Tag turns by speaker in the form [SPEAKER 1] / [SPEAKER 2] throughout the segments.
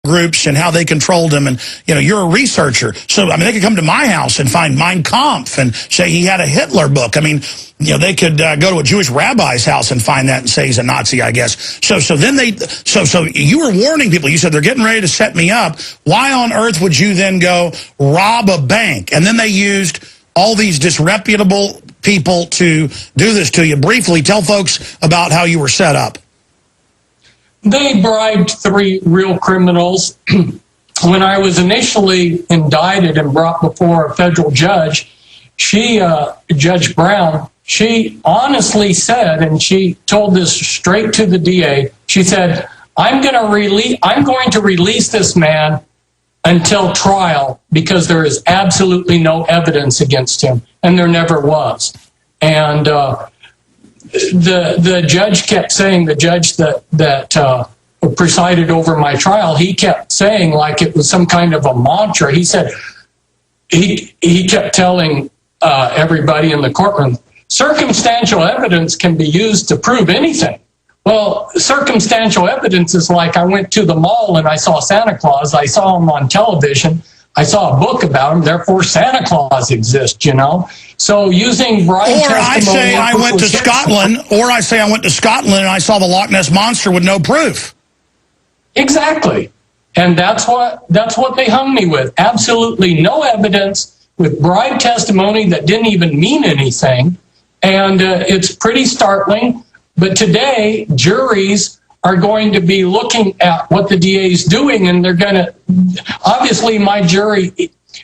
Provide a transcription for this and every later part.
[SPEAKER 1] groups and how they controlled them. And, you know, you're a researcher. So, I mean, they could come to my house and find Mein Kampf and say he had a Hitler book. I mean, you know, they could go to a Jewish rabbi's house and find that and say he's a Nazi, I guess. So you were warning people. You said they're getting ready to set me up. Why on earth would you then go rob a bank? And then they used all these disreputable people to do this to you. Briefly, tell folks about how you were set up.
[SPEAKER 2] They bribed 3 real criminals. When I was initially indicted and brought before a federal judge, Judge Brown, she honestly said, and she told this straight to the DA, she said, I'm going to release this man until trial because there is absolutely no evidence against him, and there never was. And the judge kept saying, the judge that presided over my trial, he kept saying like it was some kind of a mantra. He said, he kept telling everybody in the courtroom, circumstantial evidence can be used to prove anything. Well, circumstantial evidence is like I went to the mall and I saw Santa Claus. I saw him on television. I saw a book about him. Therefore, Santa Claus exists, you know. So using bribe testimony.
[SPEAKER 1] Or I say I went to Scotland and I saw the Loch Ness Monster with no proof.
[SPEAKER 2] Exactly. And that's what they hung me with. Absolutely no evidence, with bribe testimony that didn't even mean anything. And it's pretty startling. But today, juries are going to be looking at what the DA is doing, and they're going to, obviously my jury,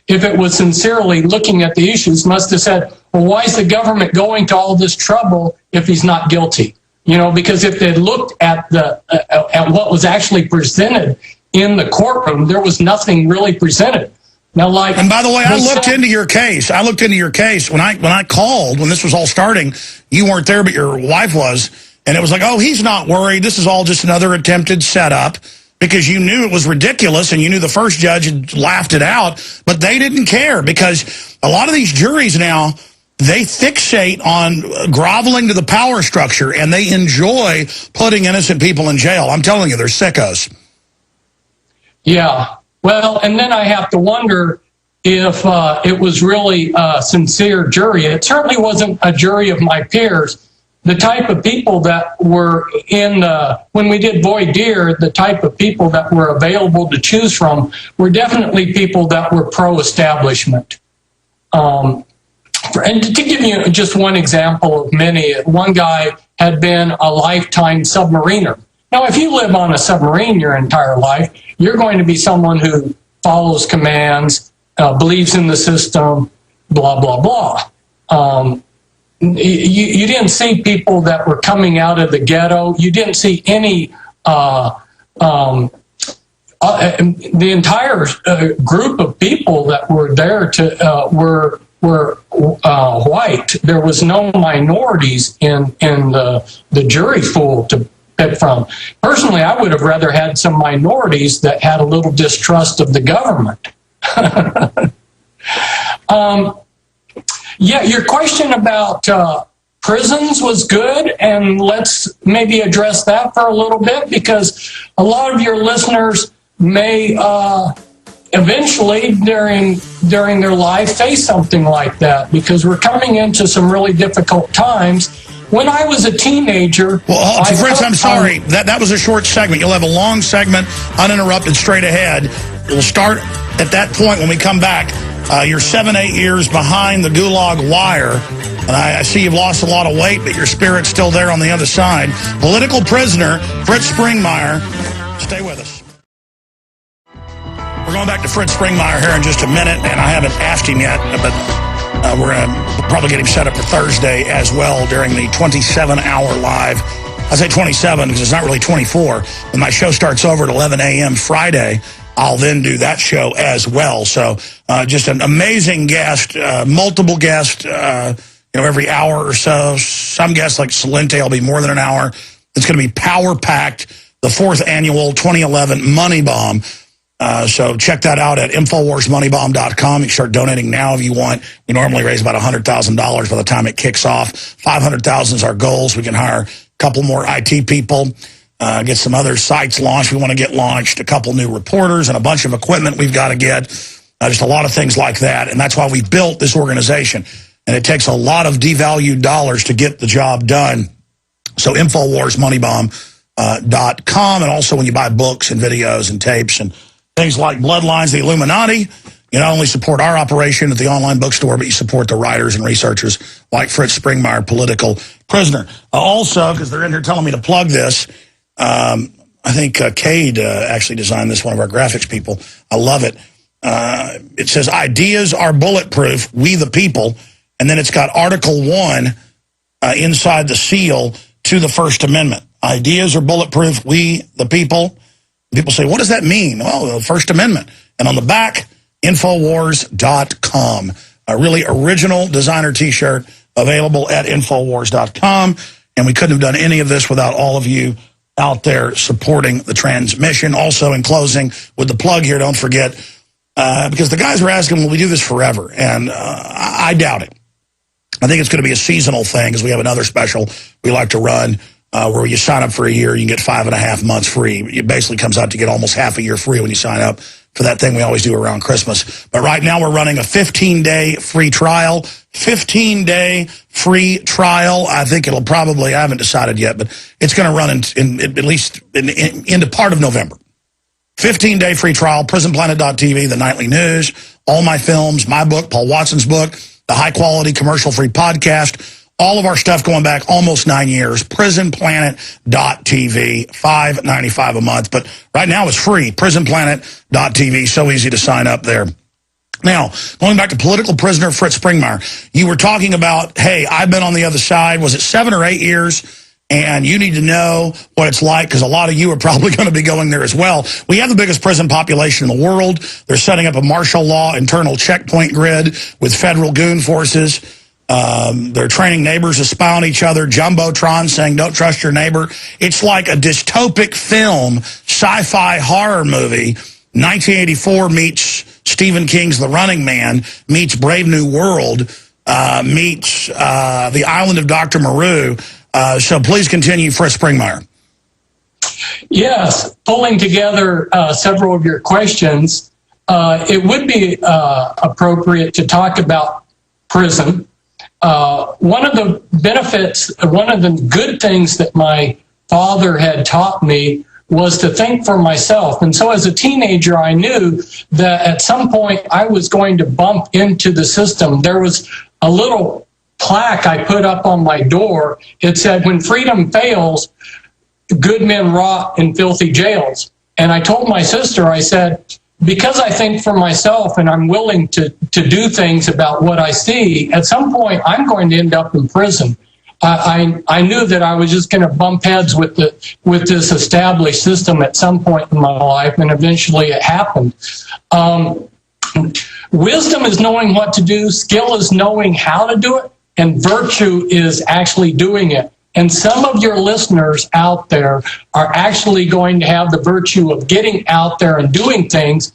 [SPEAKER 2] if it was sincerely looking at the issues, must have said, well, why is the government going to all this trouble if he's not guilty? You know, because if they looked at at what was actually presented in the courtroom, there was nothing really presented. Now, like,
[SPEAKER 1] and by the way, I looked into your case. When I called, when this was all starting, you weren't there, but your wife was. And it was like, oh, he's not worried. This is all just another attempted setup, because you knew it was ridiculous and you knew the first judge had laughed it out. But they didn't care, because a lot of these juries now, they fixate on groveling to the power structure, and they enjoy putting innocent people in jail. I'm telling you, they're sickos.
[SPEAKER 2] Yeah. Well, and then I have to wonder if it was really a sincere jury. It certainly wasn't a jury of my peers. The type of people that were when we did voir dire, the type of people that were available to choose from were definitely people that were pro-establishment. And to give you just one example of many, one guy had been a lifetime submariner. Now, if you live on a submarine your entire life, you're going to be someone who follows commands, believes in the system, blah, blah, blah. You didn't see people that were coming out of the ghetto. You didn't see any, the entire group of people that were there were white. There was no minorities in the jury pool to pick from. Personally, I would have rather had some minorities that had a little distrust of the government. Yeah, your question about prisons was good, and let's maybe address that for a little bit, because a lot of your listeners may eventually during their life face something like that, because we're coming into some really difficult times. When I was a teenager...
[SPEAKER 1] Well, Fritz, I'm sorry. That was a short segment. You'll have a long segment, uninterrupted, straight ahead. We'll start at that point when we come back. You're 7-8 years behind the Gulag wire, and I see you've lost a lot of weight, but your spirit's still there on the other side. Political prisoner, Fritz Springmeier. Stay with us. We're going back to Fritz Springmeier here in just a minute, and I haven't asked him yet, but we're going to probably get him set up for Thursday as well during the 27-hour live. I say 27 because it's not really 24. When my show starts over at 11 a.m. Friday, I'll then do that show as well. So just an amazing guest, multiple guests, every hour or so. Some guests like Salente will be more than an hour. It's going to be power-packed, the 4th annual 2011 Money Bomb. So check that out at InfoWarsMoneyBomb.com. You can start donating now if you want. We normally raise about $100,000 by the time it kicks off. $500,000 is our goal, so we can hire a couple more IT people. get some other sites launched. We want to get launched, a couple new reporters and a bunch of equipment we've got to get. Just a lot of things like that. And that's why we built this organization. And it takes a lot of devalued dollars to get the job done. So InfoWarsMoneyBomb.com. And also when you buy books and videos and tapes and things like Bloodlines, the Illuminati, you not only support our operation at the online bookstore, but you support the writers and researchers like Fritz Springmeier, political prisoner. Also, because they're in here telling me to plug this, I think Cade actually designed this, one of our graphics people. I love it. It says, ideas are bulletproof, we the people. And then it's got Article 1 inside the seal to the First Amendment. Ideas are bulletproof, we the people. People say, what does that mean? Well, the First Amendment. And on the back, Infowars.com. A really original designer T-shirt available at Infowars.com. And we couldn't have done any of this without all of you out there supporting the transmission. Also, in closing, with the plug here, don't forget, because the guys were asking, will we do this forever? And I doubt it. I think it's going to be a seasonal thing, because we have another special we like to run where you sign up for a year, you can get 5.5 months free. It basically comes out to get almost half a year free when you sign up for that thing we always do around Christmas. But right now we're running a 15-day free trial. 15-day free trial. I think it'll probably, I haven't decided yet, but it's going to run in at least into part of November. 15-day free trial, prisonplanet.tv, the nightly news, all my films, my book, Paul Watson's book, the high-quality commercial-free podcast, all of our stuff going back almost 9 years, prisonplanet.tv, $5.95 a month. But right now it's free, prisonplanet.tv, so easy to sign up there. Now, going back to political prisoner Fritz Springmeier, you were talking about, hey, I've been on the other side. Was it 7 or 8 years? And you need to know what it's like, because a lot of you are probably going to be going there as well. We have the biggest prison population in the world. They're setting up a martial law internal checkpoint grid with federal goon forces. They're training neighbors to spy on each other. Jumbotron saying, don't trust your neighbor. It's like a dystopic film, sci-fi horror movie. 1984 meets Stephen King's The Running Man, meets Brave New World, meets The Island of Dr. Moreau. So please continue, Fritz Springmeier.
[SPEAKER 2] Yes, pulling together several of your questions, it would be appropriate to talk about prison. One of the benefits, one of the good things that my father had taught me was to think for myself. And so as a teenager, I knew that at some point I was going to bump into the system. There was a little plaque I put up on my door. It said, when freedom fails, good men rot in filthy jails. And I told my sister, I said, because I think for myself and I'm willing to do things about what I see, at some point I'm going to end up in prison. I knew that I was just going to bump heads with this established system at some point in my life, and eventually it happened. Wisdom is knowing what to do, skill is knowing how to do it, and virtue is actually doing it. And some of your listeners out there are actually going to have the virtue of getting out there and doing things.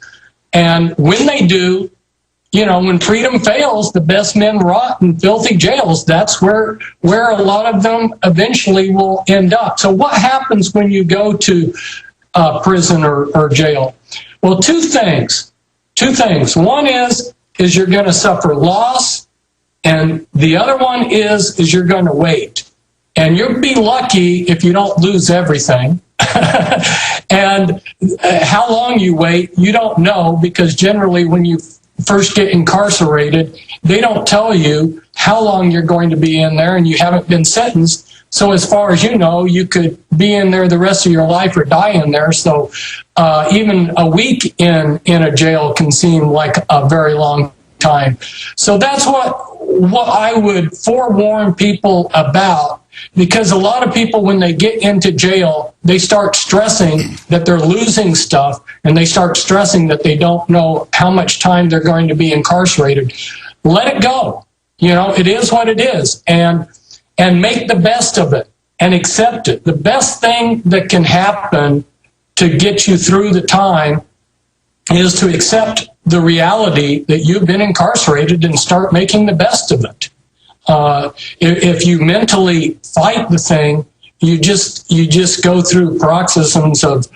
[SPEAKER 2] And when they do, you know, when freedom fails, the best men rot in filthy jails. That's where a lot of them eventually will end up. So what happens when you go to prison or jail? Well, two things. One is you're going to suffer loss, and the other one is you're going to wait. And you'll be lucky if you don't lose everything. And how long you wait, you don't know, because generally when you first get incarcerated, they don't tell you how long you're going to be in there, and you haven't been sentenced. So as far as you know, you could be in there the rest of your life or die in there. So even a week in a jail can seem like a very long time. So that's what I would forewarn people about. Because a lot of people, when they get into jail, they start stressing that they're losing stuff, and they start stressing that they don't know how much time they're going to be incarcerated. Let it go. You know, it is what it is, and make the best of it and accept it. The best thing that can happen to get you through the time is to accept the reality that you've been incarcerated and start making the best of it. If you mentally fight the thing, you just go through paroxysms of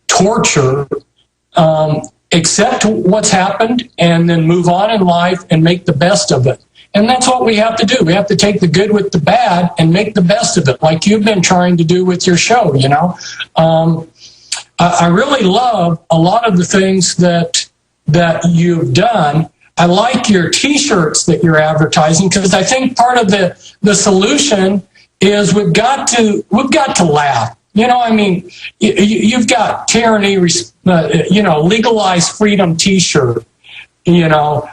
[SPEAKER 2] torture, accept what's happened, and then move on in life and make the best of it. And that's what we have to do. We have to take the good with the bad and make the best of it, like you've been trying to do with your show, you know. I really love a lot of the things that you've done. I like your T-shirts that you're advertising, because I think part of the solution is we've got to laugh. You know, I mean, you've got tyranny, legalized freedom T-shirt. You know,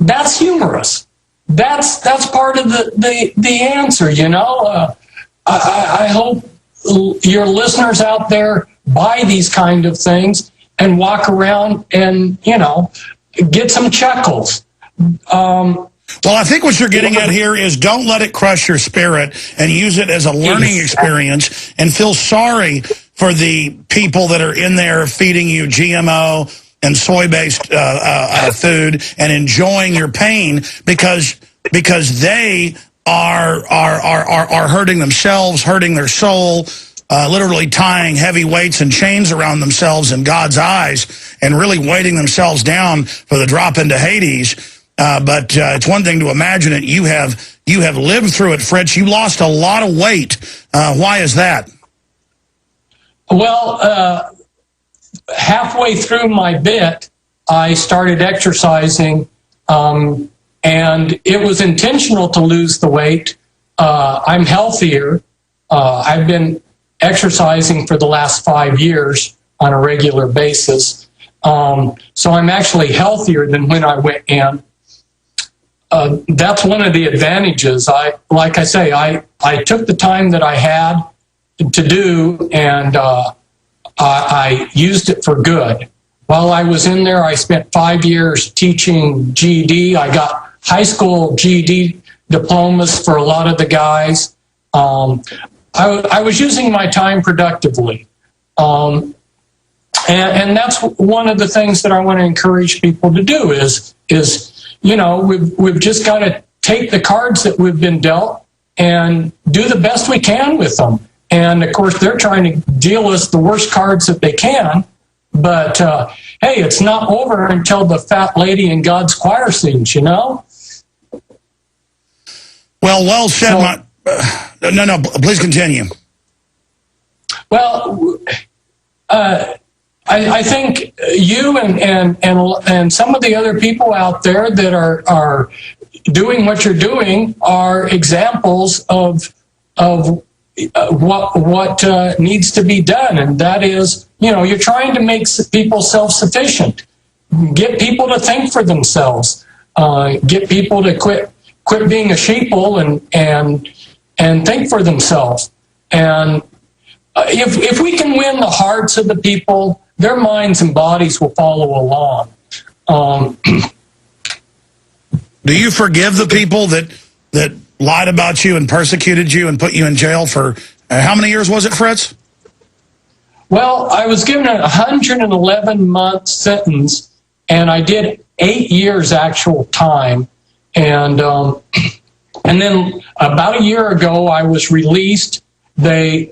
[SPEAKER 2] that's humorous. That's part of the answer. You know, I hope your listeners out there buy these kind of things and walk around and, you know, get some chuckles.
[SPEAKER 1] Well, I think what you're getting at here is don't let it crush your spirit, and use it as a learning experience, and feel sorry for the people that are in there feeding you GMO and soy-based food and enjoying your pain, because they are hurting themselves, hurting their soul, literally tying heavy weights and chains around themselves in God's eyes, and really weighting themselves down for the drop into Hades. But it's one thing to imagine it. You have lived through it, Fritz. You lost a lot of weight. Why is that?
[SPEAKER 2] Well, halfway through my bit, I started exercising, and it was intentional to lose the weight. I'm healthier. I've been exercising for the last 5 years on a regular basis. So I'm actually healthier than when I went in. That's one of the advantages. Like I say, I took the time that I had to do, and I used it for good. While I was in there, I spent 5 years teaching GED. I got high school GED diplomas for a lot of the guys. I was using my time productively. And that's one of the things that I want to encourage people to do is you know, we've just got to take the cards that we've been dealt and do the best we can with them. And of course, they're trying to deal us the worst cards that they can. But hey, it's not over until the fat lady in God's choir sings, you know?
[SPEAKER 1] Well said. So, no, please continue.
[SPEAKER 2] Well, I think you and some of the other people out there that are doing what you're doing are examples of what needs to be done, and that is, you know, you're trying to make people self-sufficient, get people to think for themselves, get people to quit being a sheeple and think for themselves. And if we can win the hearts of the people, their minds and bodies will follow along.
[SPEAKER 1] Do you forgive the people that lied about you and persecuted you and put you in jail for how many years was it, Fritz?
[SPEAKER 2] Well, I was given a 111-month sentence, and I did 8 years actual time. And then about a year ago, I was released. I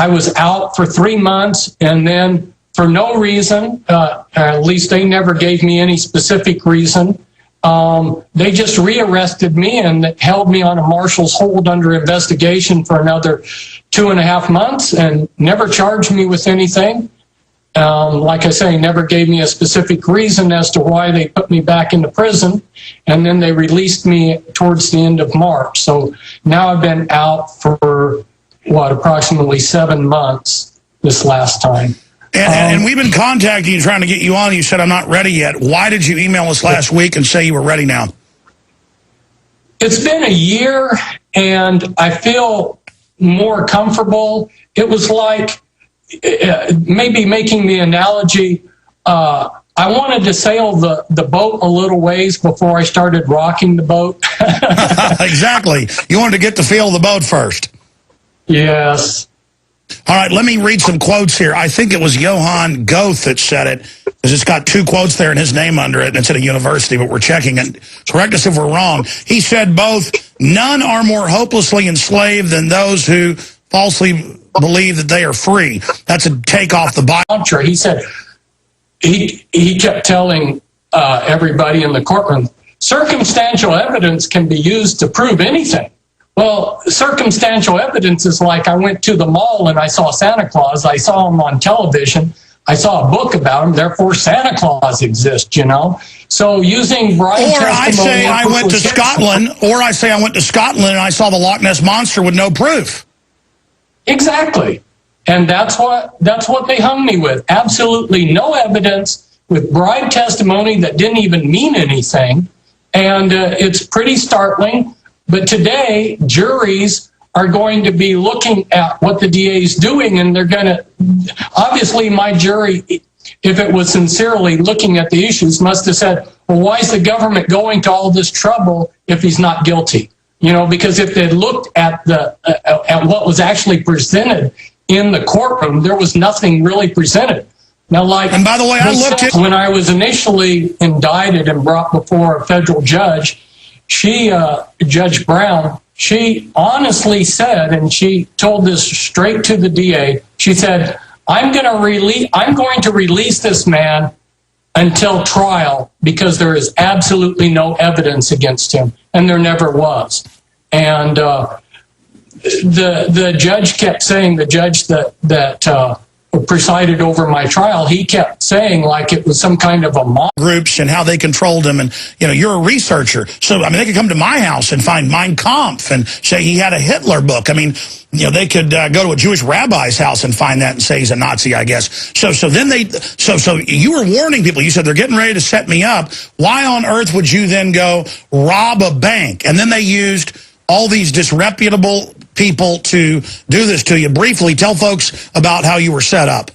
[SPEAKER 2] was out for 3 months, and then for no reason, at least they never gave me any specific reason, they just rearrested me and held me on a marshal's hold under investigation for another 2.5 months and never charged me with anything. Like I say, never gave me a specific reason as to why they put me back into prison, and then they released me towards the end of March. So now I've been out for, approximately 7 months this last time.
[SPEAKER 1] And we've been contacting you, trying to get you on. You said, I'm not ready yet. Why did you email us last week and say you were ready now?
[SPEAKER 2] It's been a year, and I feel more comfortable. It was like, maybe making the analogy, I wanted to sail the boat a little ways before I started rocking the boat.
[SPEAKER 1] Exactly. You wanted to get the feel of the boat first.
[SPEAKER 2] Yes.
[SPEAKER 1] All right, let me read some quotes here. I think it was Johann Goethe that said it. because it's got 2 quotes there and his name under it, and it's at a university, but we're checking it. Correct us if we're wrong. He said both, none are more hopelessly enslaved than those who falsely believe that they are free. That's a take off the Bible.
[SPEAKER 2] He said, he kept telling everybody in the courtroom, circumstantial evidence can be used to prove anything. Well, circumstantial evidence is like I went to the mall and I saw Santa Claus. I saw him on television. I saw a book about him. Therefore, Santa Claus exists, you know. So using bride testimony.
[SPEAKER 1] Or I say I went to Scotland, or I say I went to Scotland and I saw the Loch Ness Monster with no proof.
[SPEAKER 2] Exactly. And that's what they hung me with. Absolutely no evidence, with bride testimony that didn't even mean anything. And it's pretty startling. But today, juries are going to be looking at what the DA is doing, and they're going to, obviously my jury, if it was sincerely looking at the issues, must have said, well, why is the government going to all this trouble if he's not guilty? You know, because if they looked at at what was actually presented in the courtroom, there was nothing really presented. Now, like,
[SPEAKER 1] and by the way, I looked at
[SPEAKER 2] when I was initially indicted and brought before a federal judge, Judge Brown, she honestly said, and she told this straight to the DA, she said, I'm going to release this man until trial because there is absolutely no evidence against him, and there never was. And the judge kept saying, the judge that presided over my trial, he kept saying like it was some kind of a mob.
[SPEAKER 1] Groups and how they controlled them, and you know, you're a researcher, so I mean, they could come to my house and find Mein Kampf and say he had a Hitler book. I mean, you know, they could go to a Jewish rabbi's house and find that and say he's a Nazi, I guess. So you were warning people. You said they're getting ready to set me up. Why on earth would you then go rob a bank? And then they used all these disreputable people to do this to you. Briefly, tell folks about how you were set up.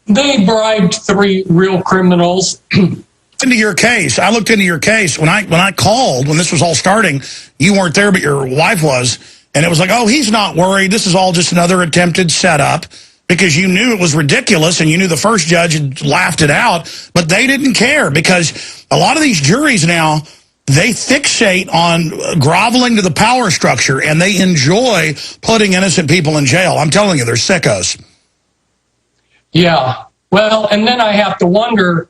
[SPEAKER 2] They bribed 3 real criminals.
[SPEAKER 1] Into your case, I looked into your case when I called when this was all starting. You weren't there, but your wife was, and it was like, oh, he's not worried. This is all just another attempted setup, because you knew it was ridiculous, and you knew the first judge had laughed it out, but they didn't care, because a lot of these juries now, they fixate on groveling to the power structure, and they enjoy putting innocent people in jail. I'm telling you, they're sickos.
[SPEAKER 2] Yeah. Well, and then I have to wonder